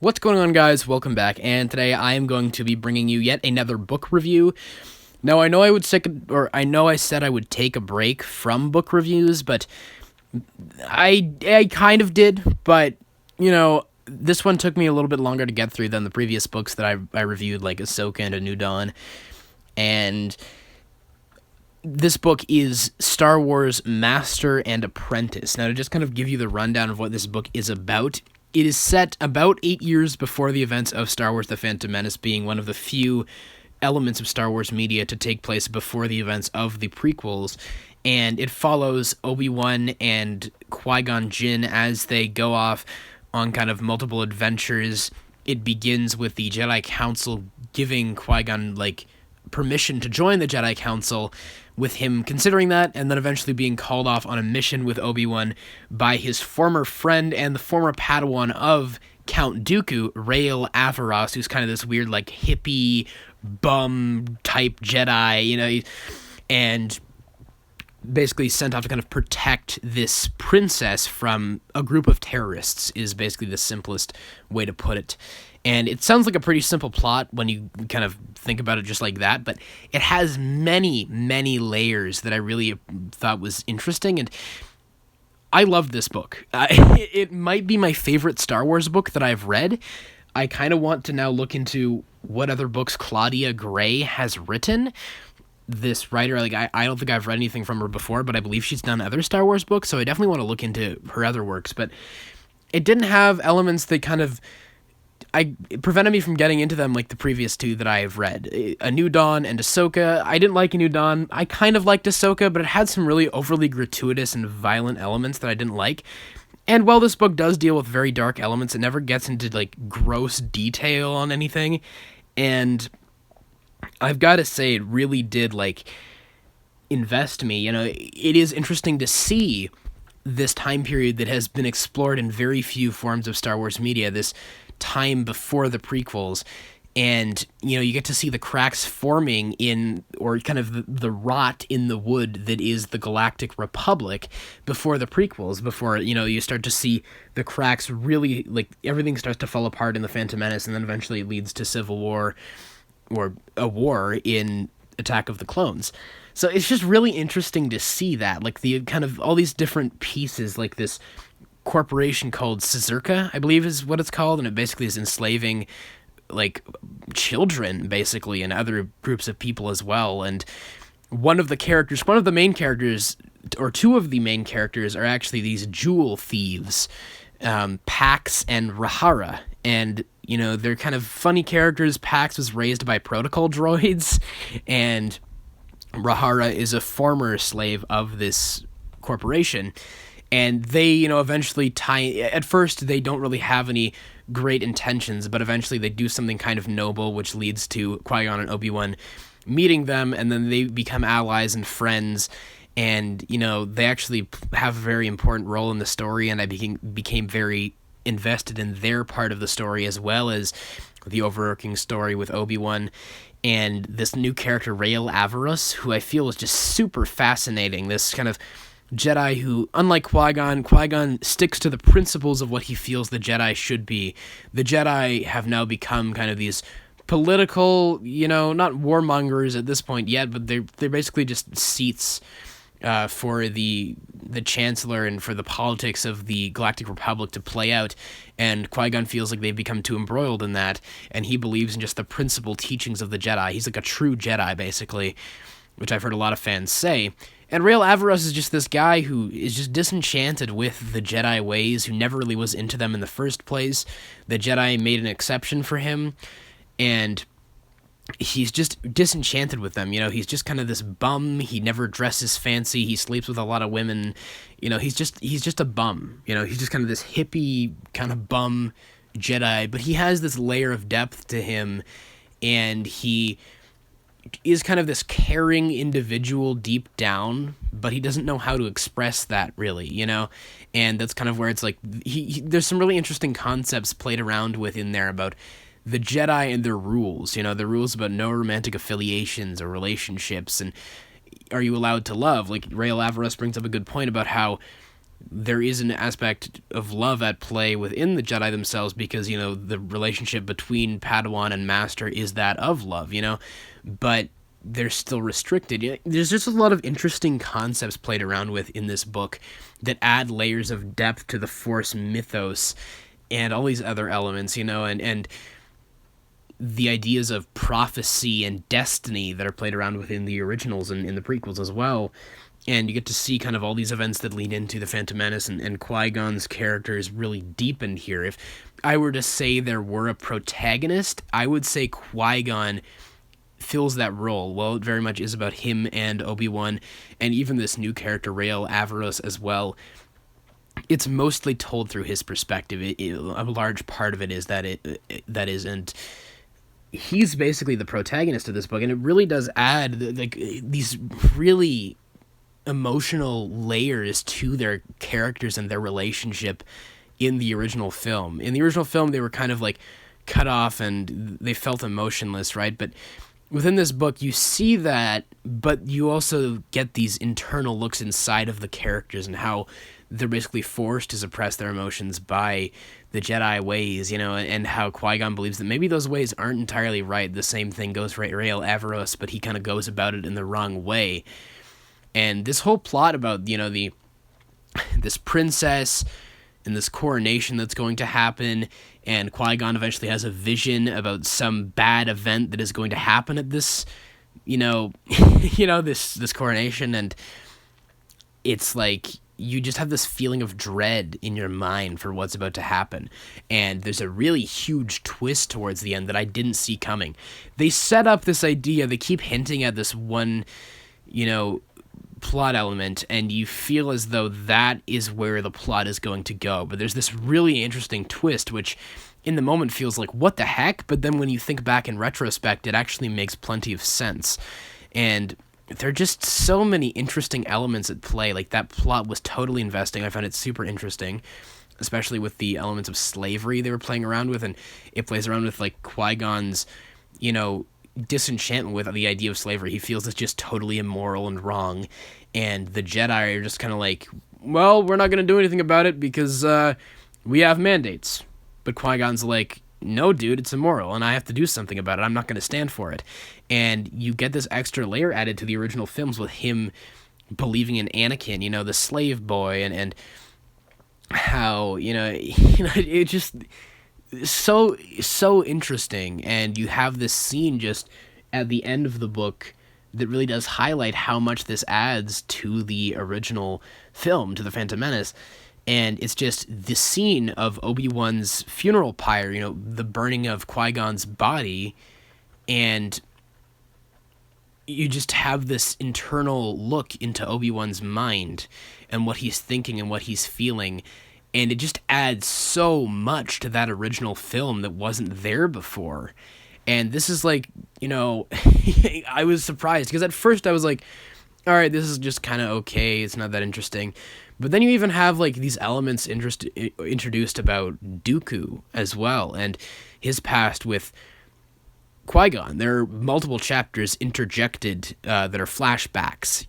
What's going on, guys? Welcome back, and today I am going to be bringing you yet another book review. Now, I know I said I would take a break from book reviews, but I kind of did, but, this one took me a little bit longer to get through than the previous books that I reviewed, like Ahsoka and A New Dawn, and this book is Star Wars Master and Apprentice. Now, to just kind of give you the rundown of what this book is about, it is set about 8 years before the events of Star Wars The Phantom Menace, being one of the few elements of Star Wars media to take place before the events of the prequels, and it follows Obi-Wan and Qui-Gon Jinn as they go off on kind of multiple adventures. It begins with the Jedi Council giving Qui-Gon, permission to join the Jedi Council, with him considering that, and then eventually being called off on a mission with Obi-Wan by his former friend and the former Padawan of Count Dooku, Rael Averross, who's kind of this weird, hippie, bum-type Jedi, and basically sent off to kind of protect this princess from a group of terrorists, is basically the simplest way to put it. And it sounds like a pretty simple plot when you kind of think about it just like that, but it has many, many layers that I really thought was interesting, and I loved this book. It might be my favorite Star Wars book that I've read. I kind of want to now look into what other books Claudia Gray has written. This writer, I don't think I've read anything from her before, but I believe she's done other Star Wars books, so I definitely want to look into her other works, but it didn't have elements that kind of it prevented me from getting into them like the previous two that I've read, A New Dawn and Ahsoka. I didn't like A New Dawn. I kind of liked Ahsoka, but it had some really overly gratuitous and violent elements that I didn't like. And while this book does deal with very dark elements, it never gets into gross detail on anything. And I've got to say, it really did invest me. It is interesting to see this time period that has been explored in very few forms of Star Wars media, this time before the prequels, and you get to see the cracks forming in, or kind of the rot in the wood that is the Galactic Republic before the prequels, before you start to see the cracks really, everything starts to fall apart in the Phantom Menace, and then eventually it leads to civil war, or a war in Attack of the Clones. So it's just really interesting to see that, the kind of all these different pieces, this corporation called Czerka, I believe is what it's called, and it basically is enslaving children basically, and other groups of people as well. And one of the main characters, or two of the main characters, are actually these jewel thieves, Pax and Rahara, and they're kind of funny characters. Pax was raised by protocol droids, and Rahara is a former slave of this corporation. And they, eventually at first they don't really have any great intentions, but eventually they do something kind of noble, which leads to Qui-Gon and Obi-Wan meeting them, and then they become allies and friends, and, they actually have a very important role in the story, and I became very invested in their part of the story, as well as the overarching story with Obi-Wan, and this new character, Rael Averross, who I feel is just super fascinating, this kind of Jedi who, unlike Qui-Gon sticks to the principles of what he feels the Jedi should be. The Jedi have now become kind of these political, not warmongers at this point yet, but they're basically just seats for the Chancellor and for the politics of the Galactic Republic to play out, and Qui-Gon feels like they've become too embroiled in that, and he believes in just the principal teachings of the Jedi. He's like a true Jedi, basically, which I've heard a lot of fans say. And Rael Averross is just this guy who is just disenchanted with the Jedi ways, who never really was into them in the first place. The Jedi made an exception for him, and he's just disenchanted with them. He's just kind of this bum. He never dresses fancy. He sleeps with a lot of women. He's just a bum. He's just kind of this hippie kind of bum Jedi, but he has this layer of depth to him, and he is kind of this caring individual deep down, but he doesn't know how to express that really, and that's kind of where it's there's some really interesting concepts played around with in there about the Jedi and their rules, the rules about no romantic affiliations or relationships, and are you allowed to love? Rael Averross brings up a good point about how there is an aspect of love at play within the Jedi themselves, because, the relationship between Padawan and Master is that of love, but they're still restricted. There's just a lot of interesting concepts played around with in this book that add layers of depth to the Force mythos and all these other elements, and the ideas of prophecy and destiny that are played around within the originals and in the prequels as well. And you get to see kind of all these events that lead into the Phantom Menace, and Qui-Gon's character is really deepened here. If I were to say there were a protagonist, I would say Qui-Gon fills that role. Well, it very much is about him and Obi-Wan, and even this new character, Rael Averross, as well. It's mostly told through his perspective. A large part of it is and he's basically the protagonist of this book, and it really does add these really emotional layers to their characters and their relationship in the original film. In the original film, they were kind of cut off and they felt emotionless, right? But within this book, you see that, but you also get these internal looks inside of the characters and how they're basically forced to suppress their emotions by the Jedi ways, and how Qui-Gon believes that maybe those ways aren't entirely right. The same thing goes for Rael Averross, but he kind of goes about it in the wrong way. And this whole plot about, this princess and this coronation that's going to happen, and Qui-Gon eventually has a vision about some bad event that is going to happen at this, this coronation, and it's you just have this feeling of dread in your mind for what's about to happen. And there's a really huge twist towards the end that I didn't see coming. They set up this idea, they keep hinting at this one, plot element, and you feel as though that is where the plot is going to go. But there's this really interesting twist, which in the moment feels like, what the heck? But then when you think back in retrospect, it actually makes plenty of sense. And there are just so many interesting elements at play. That plot was totally investing. I found it super interesting, especially with the elements of slavery they were playing around with, and it plays around with Qui-Gon's, disenchantment with the idea of slavery. He feels it's just totally immoral and wrong, and the Jedi are just kind of well, we're not going to do anything about it because we have mandates. But Qui-Gon's no, dude, it's immoral, and I have to do something about it. I'm not going to stand for it. And you get this extra layer added to the original films with him believing in Anakin, the slave boy, and how, it just so interesting. And you have this scene just at the end of the book that really does highlight how much this adds to the original film, to the Phantom Menace. And it's just the scene of Obi-Wan's funeral pyre, the burning of Qui-Gon's body, and you just have this internal look into Obi-Wan's mind and what he's thinking and what he's feeling. And it just adds so much to that original film that wasn't there before. And this is I was surprised, because at first I was all right, this is just kind of okay, it's not that interesting. But then you even have these elements introduced about Dooku as well, and his past with Qui-Gon. There are multiple chapters interjected that are flashbacks,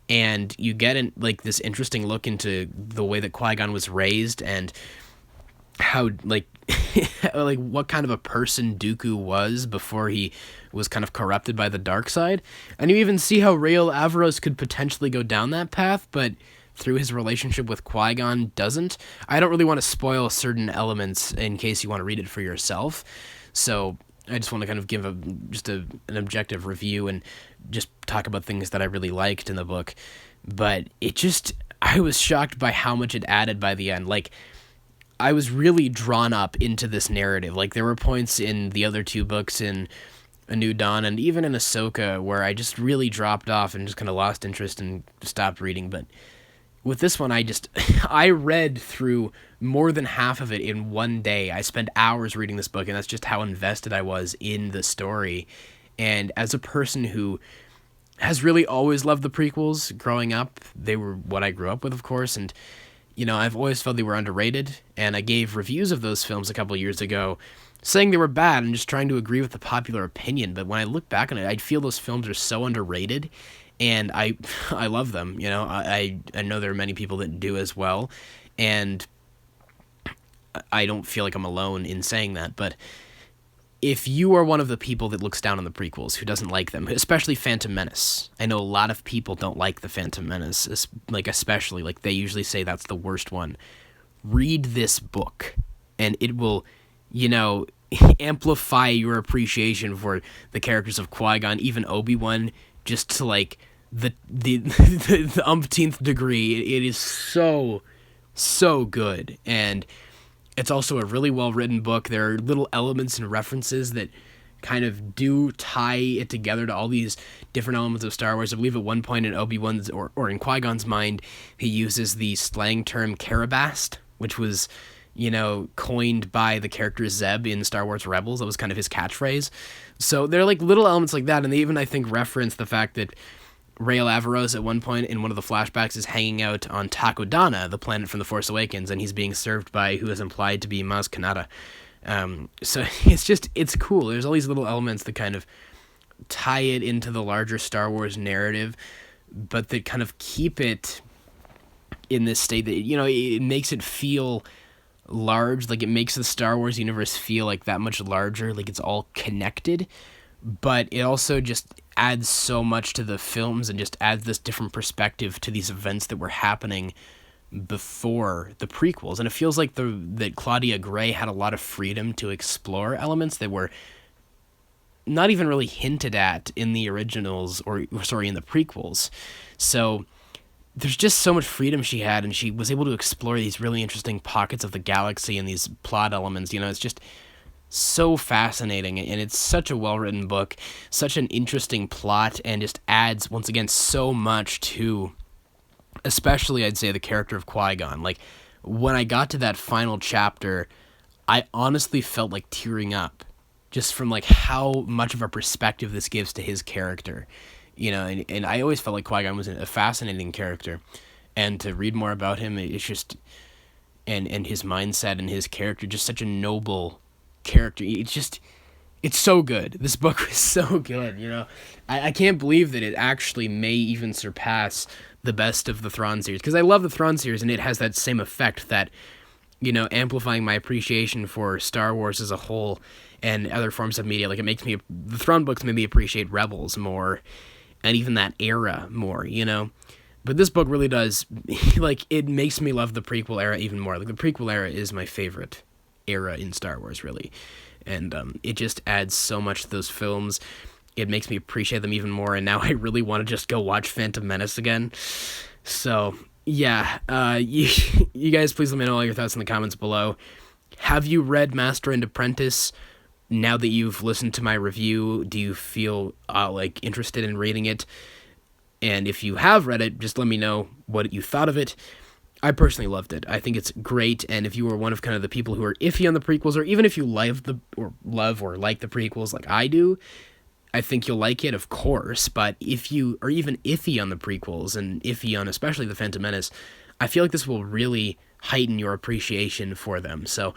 and you get this interesting look into the way that Qui-Gon was raised, and how what kind of a person Dooku was before he was kind of corrupted by the dark side. And you even see how Rael Averross could potentially go down that path, but through his relationship with Qui-Gon doesn't. I don't really want to spoil certain elements in case you want to read it for yourself, so I just want to kind of give an objective review and just talk about things that I really liked in the book. But I was shocked by how much it added by the end. I was really drawn up into this narrative. There were points in the other two books, in A New Dawn and even in Ahsoka, where I just really dropped off and just kind of lost interest and stopped reading. But with this one, I read through more than half of it in one day. I spent hours reading this book, and that's just how invested I was in the story. And as a person who has really always loved the prequels growing up, they were what I grew up with, of course, and I've always felt they were underrated, and I gave reviews of those films a couple years ago saying they were bad and just trying to agree with the popular opinion. But when I look back on it, I feel those films are so underrated, and I I love them. You know, I know there are many people that do as well, and I don't feel like I'm alone in saying that. But if you are one of the people that looks down on the prequels, who doesn't like them, especially Phantom Menace, I know a lot of people don't like the Phantom Menace, like especially like they usually say that's the worst one. Read this book, and it will, you know, amplify your appreciation for the characters of Qui-Gon, even Obi-Wan, just to like the umpteenth degree. It is so good, and it's also a really well written book. There are little elements and references that kind of do tie it together to all these different elements of Star Wars. I believe at one point in Obi-Wan's or in Qui-Gon's mind, he uses the slang term Carabast, which was, you know, coined by the character Zeb in Star Wars Rebels. That was kind of his catchphrase. So there are like little elements like that, and they even, I think, reference the fact that Rael Averroes at one point in one of the flashbacks is hanging out on Takodana, the planet from The Force Awakens, and he's being served by who is implied to be Maz Kanata. So it's cool. There's all these little elements that kind of tie it into the larger Star Wars narrative, but that kind of keep it in this state that, you know, it makes it feel large. Like, it makes the Star Wars universe feel like that much larger, like it's all connected, but it also just adds so much to the films and just adds this different perspective to these events that were happening before the prequels. And it feels like that Claudia Gray had a lot of freedom to explore elements that were not even really hinted at in the originals, or sorry, in the prequels. So there's just so much freedom she had, and she was able to explore these really interesting pockets of the galaxy and these plot elements. You know, it's just so fascinating, and it's such a well-written book, such an interesting plot, and just adds, once again, so much to, especially, I'd say, the character of Qui-Gon. Like, when I got to that final chapter, I honestly felt like tearing up, just from, like, how much of a perspective this gives to his character. You know, and I always felt like Qui-Gon was a fascinating character, and to read more about him, it's just, and his mindset and his character, just such a noble character. It's so good. This book is so good, you know. I can't believe that it actually may even surpass the best of the Thrawn series, because I love the Thrawn series, and it has that same effect, that, you know, amplifying my appreciation for Star Wars as a whole and other forms of media. Like, it makes me, the Thrawn books made me appreciate Rebels more, and even that era more, you know. But this book really does, like, it makes me love the prequel era even more. Like, the prequel era is my favorite era in Star Wars, really, and it just adds so much to those films. It makes me appreciate them even more, and now I really want to just go watch Phantom Menace again. So yeah, you guys, please let me know all your thoughts in the comments below. Have you read Master and Apprentice? Now that you've listened to my review, do you feel like interested in reading it? And if you have read it, just let me know what you thought of it. I personally loved it. I think it's great, and if you were one of kind of the people who are iffy on the prequels, or even if you love or like the prequels like I do, I think you'll like it, of course. But if you are even iffy on the prequels, and iffy on especially the Phantom Menace, I feel like this will really heighten your appreciation for them. So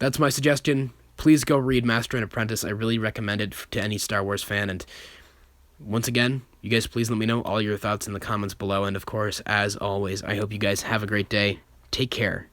that's my suggestion. Please go read Master and Apprentice. I really recommend it to any Star Wars fan. And once again, you guys, please let me know all your thoughts in the comments below. And of course, as always, I hope you guys have a great day. Take care.